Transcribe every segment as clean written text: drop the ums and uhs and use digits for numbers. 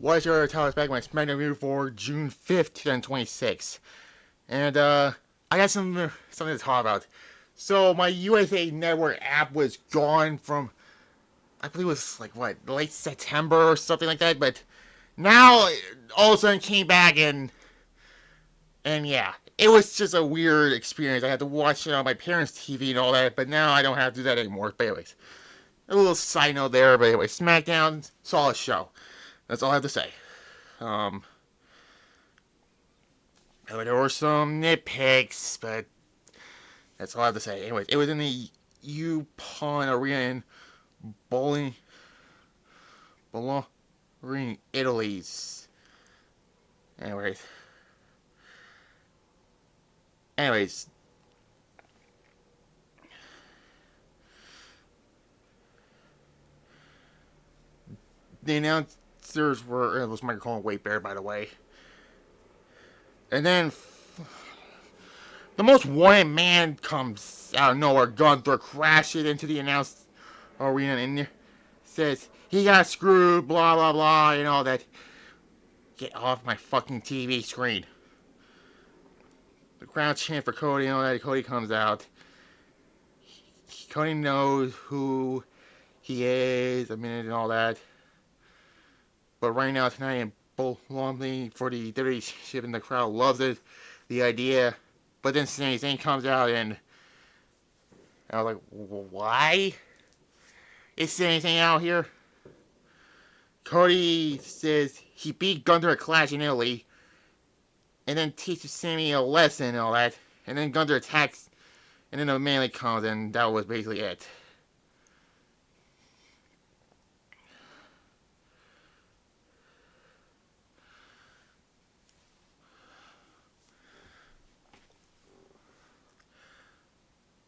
What's your title back my SmackDown review for June 5th, 2026. And I got something to talk about. So my USA Network app was gone from, I believe it was like what, late September or something like that, but now all of a sudden came back and yeah, it was just a weird experience. I had to watch it on my parents' TV and all that, but now I don't have to do that anymore. But anyways, a little side note there, but anyway, SmackDown, solid show. That's all I have to say. Um, there were some nitpicks, but that's all I have to say. Anyways, it was in the U-Pon Arena in Bowling, Bologna, Italy. Anyways, anyways, the announcers were, it was Michael and Wade Bear, by the way. And then the most wanted man comes out of nowhere. Gunther crashes into the announced arena and says he got screwed, blah blah blah, and all that. Get off my fucking TV screen. The crowd chant for Cody and all that. Cody comes out. Cody knows who he is, a minute and all that. But right now tonight in Bologna for the WWE Championship, and the crowd loves it, the idea. But then Sami Zayn comes out and I was like, why is Sami Zayn out here? Cody says he beat Gunther at Clash in Italy, and then teaches Sami a lesson and all that. And then Gunther attacks, and then the melee comes, and that was basically it.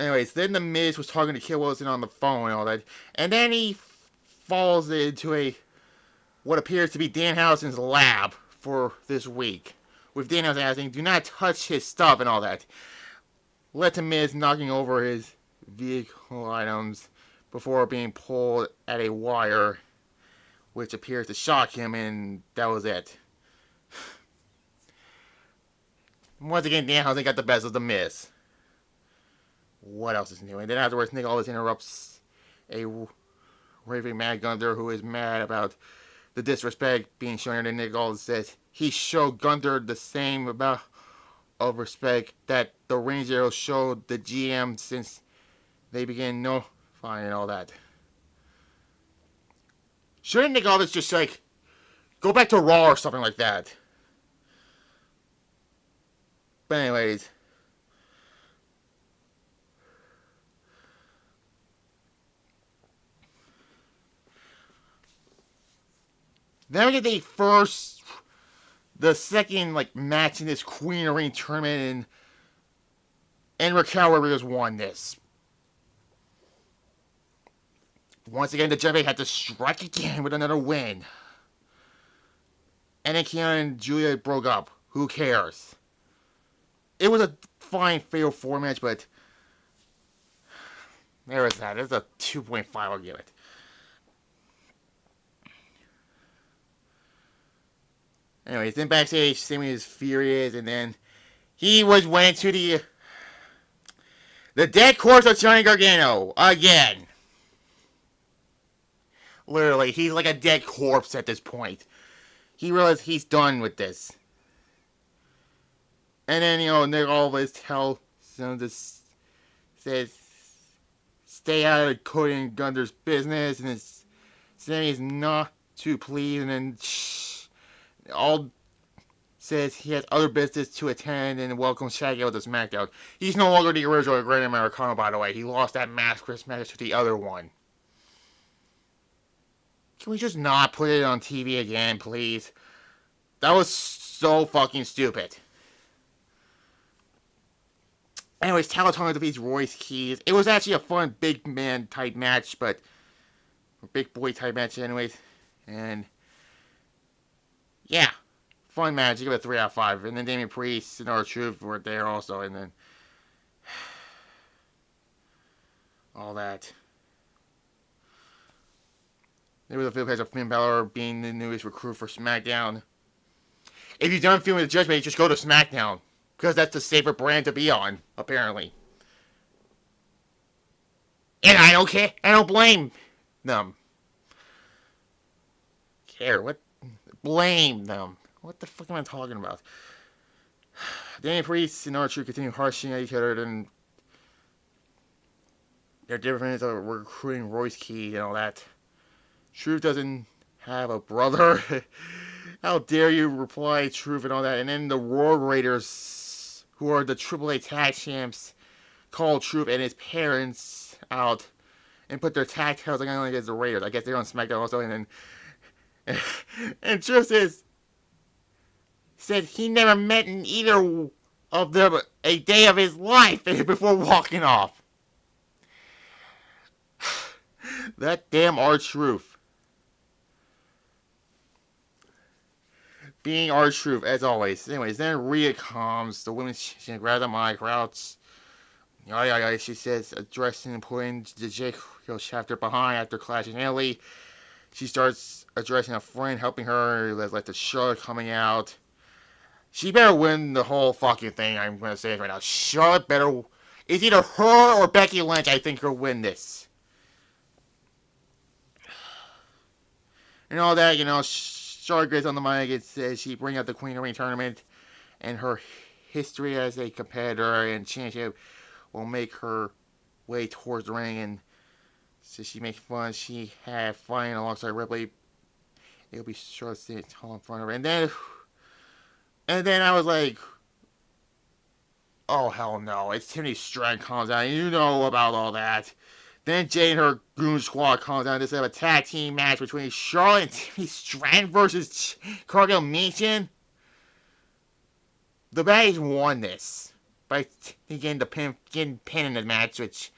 Anyways, then the Miz was talking to Kid Wilson on the phone and all that, and then he falls into what appears to be Danhausen's lab for this week, with Danhausen asking, "Do not touch his stuff" and all that. Led to Miz knocking over his vehicle items before being pulled at a wire, which appears to shock him, and that was it. Once again, Danhausen got the best of the Miz. What else is new? And then afterwards, Nick always interrupts a raving mad Gunther who is mad about the disrespect being shown. And Nick always says he showed Gunther the same amount of respect that the Ranger showed the GM since they began notifying and all that. Shouldn't Nick Aldis just like go back to Raw or something like that? But anyways, then we get the second like match in this Queen of the Ring tournament, and Raquel Rodriguez won this. Once again, the Jedi had to strike again with another win. And then Kiana and Julia broke up. Who cares? It was a fine fatal 4 match, but there was that. There's a 2.5, I'll give it. Anyways, then backstage, Sammy is furious, and then he went to the dead corpse of Johnny Gargano again. Literally, he's like a dead corpse at this point. He realized he's done with this. And then, Nick always tells him to says, stay out of Cody and Gunther's business, and Sammy's not too pleased, and then all says he has other business to attend and welcomes Shaggy out to SmackDown. He's no longer the original Great Americano, by the way. He lost that match Christmas to the other one. Can we just not put it on TV again, please? That was so fucking stupid. Anyways, Talatona defeats Royce Keys. It was actually a fun big man type match, but big boy type match anyways. And yeah, fun match. You give it a 3 out of 5. And then Damian Priest and R-Truth were there also, and then all that. There was a few of Finn Balor being the newest recruit for SmackDown. If you don't feel the judgment, just go to SmackDown. Because that's the safer brand to be on, apparently. And I don't care. I don't blame them. Care. What? Blame them. What the fuck am I talking about? Danny Priest and R-Truth continue harshing at each other, and their difference of recruiting Royce Key and all that. Truth doesn't have a brother. How dare you reply Truth and all that. And then the Roar Raiders, who are the AAA tag champs, call Truth and his parents out and put their tag titles against the Raiders. I guess they're on SmackDown also. And then and Truth said he never met in either of them a day of his life before walking off. That damn R-Truth. Being R-Truth, as always. Anyways, then Rhea comes. The women's she grabs the mic, routes. She says, addressing and putting the Jake chapter behind after clashing Ellie. She starts addressing a friend, helping her, like the Charlotte coming out. She better win the whole fucking thing, I'm going to say it right now. Charlotte better... It's either her or Becky Lynch, I think, will win this. And all that, Charlotte gets on the mic and says she bring out the Queen of the Ring tournament and her history as a competitor and championship will make her way towards the ring. And so she makes fun. She had fun alongside Ripley. It'll be Charlotte sitting tall in front of her. And then I was like, oh hell no! It's Timothy Strand comes out, and you know about all that. Then Jay and her goon squad comes out. They have a tag team match between Charlotte and Timothy Strand versus Cargill Meechin. The baddies won this by getting pinned in the match, which,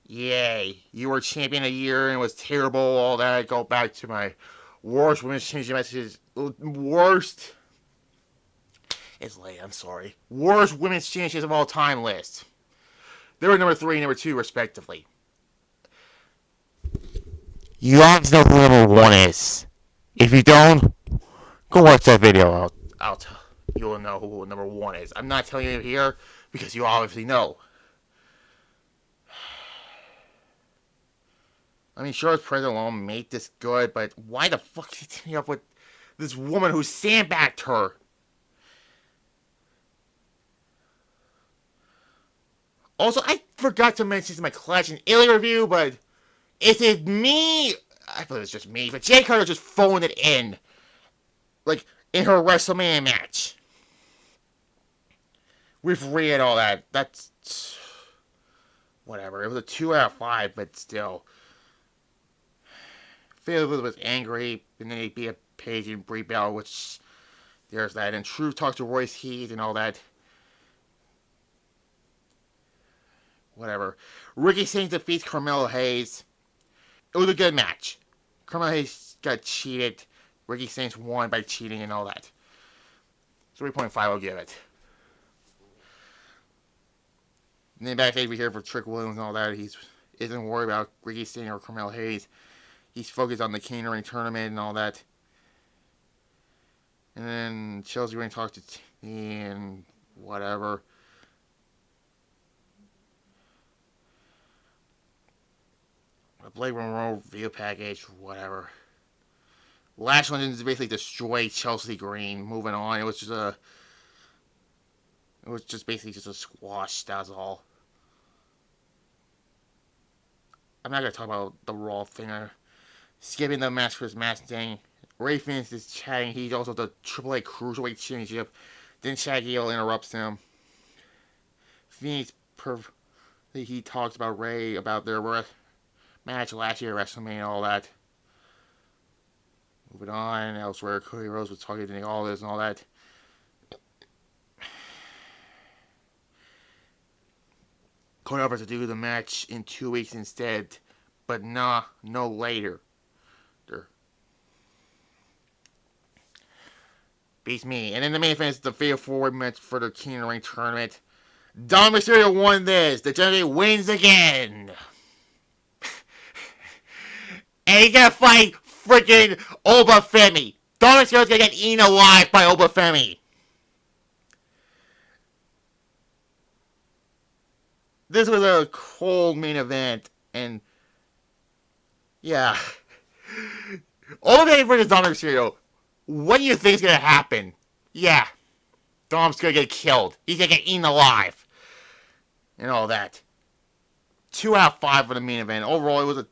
yay, you were champion a year and it was terrible. All that. I go back to my worst women's championship matches. Worst. It's late. I'm sorry. Worst women's championships of all time list. They were number 3 and number 2, respectively. You guys know who number 1 is. If you don't, go watch that video. You'll know who number 1 is. I'm not telling you here because you obviously know. I mean, sure, his presence alone made this good, but why the fuck is he teaming up with this woman who sandbagged her? Also, I forgot to mention this in my Clash and Illy review, but is it me? I thought it was just me, but Jay Carter just phoned it in. Like, in her WrestleMania match. With Rhea and all that. That's... whatever. It was a 2 out of 5, but still. Phil was angry, and then he beat a Paige and Brie Bell, which... there's that. And Truth talked to Royce Keys and all that. Whatever. Ricky Singh defeats Carmelo Hayes. It was a good match. Carmelo Hayes got cheated. Ricky Singh won by cheating and all that. 3.5 I'll give it. And then backstage we hear for Trick Williams and all that. He isn't worried about Ricky Singh or Carmelo Hayes. He's focused on the King of the Ring tournament and all that. And then Chelsea Green talks to T and whatever. A Blake Monroe video package, whatever. Lash Legends basically destroyed Chelsea Green. Moving on, it was just basically just a squash. That's all. I'm not gonna talk about the Raw thing. Skipping the match for his match thing. Ray Phoenix is chatting. He's also the AAA Cruiserweight Championship. Then Shaggy Hill interrupts him. Phoenix he talks about Ray about their match last year at WrestleMania and all that. Moving on, elsewhere, Cody Rhodes was talking to Nick Aldis and all that. Cody offers to do the match in 2 weeks instead, but no later. Beats me. And then the main event is the Fatal 4-Way match for the King of the Ring tournament. Dom Mysterio won this. The Judge wins again. and he's gonna fight freaking Obafemi. Dominic Mysterio's gonna get eaten alive by Obafemi. This was a cold main event, and yeah. Obafemi versus Dominic Mysterio. What do you think is gonna happen? Yeah, Dom's gonna get killed. He's gonna get eaten alive. And all that. 2 out of 5 for the main event. Overall, it was a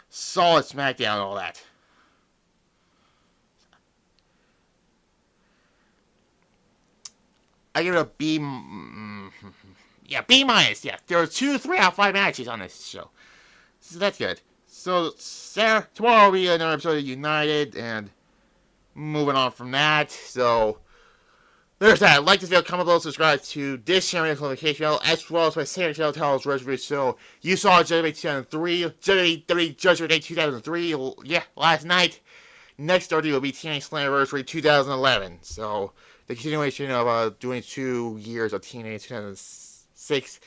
solid SmackDown and all that. I give it a B. Yeah, B minus. Yeah, there were 3 out of 5 matches on this show. So that's good. So, tomorrow will be another episode of United, and moving on from that. So, there's that. Like this video, comment below, subscribe to this channel, notification bell, as well as my second channel, Tales Reservoir. So, you saw Judgment Day 2003, Judgment Day 2003, yeah, last night. Next Thursday will be TNA Slammiversary 2011. So, the continuation of doing 2 years of TNA 2006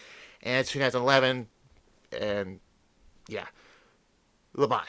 and 2011. And, yeah. Bye-bye.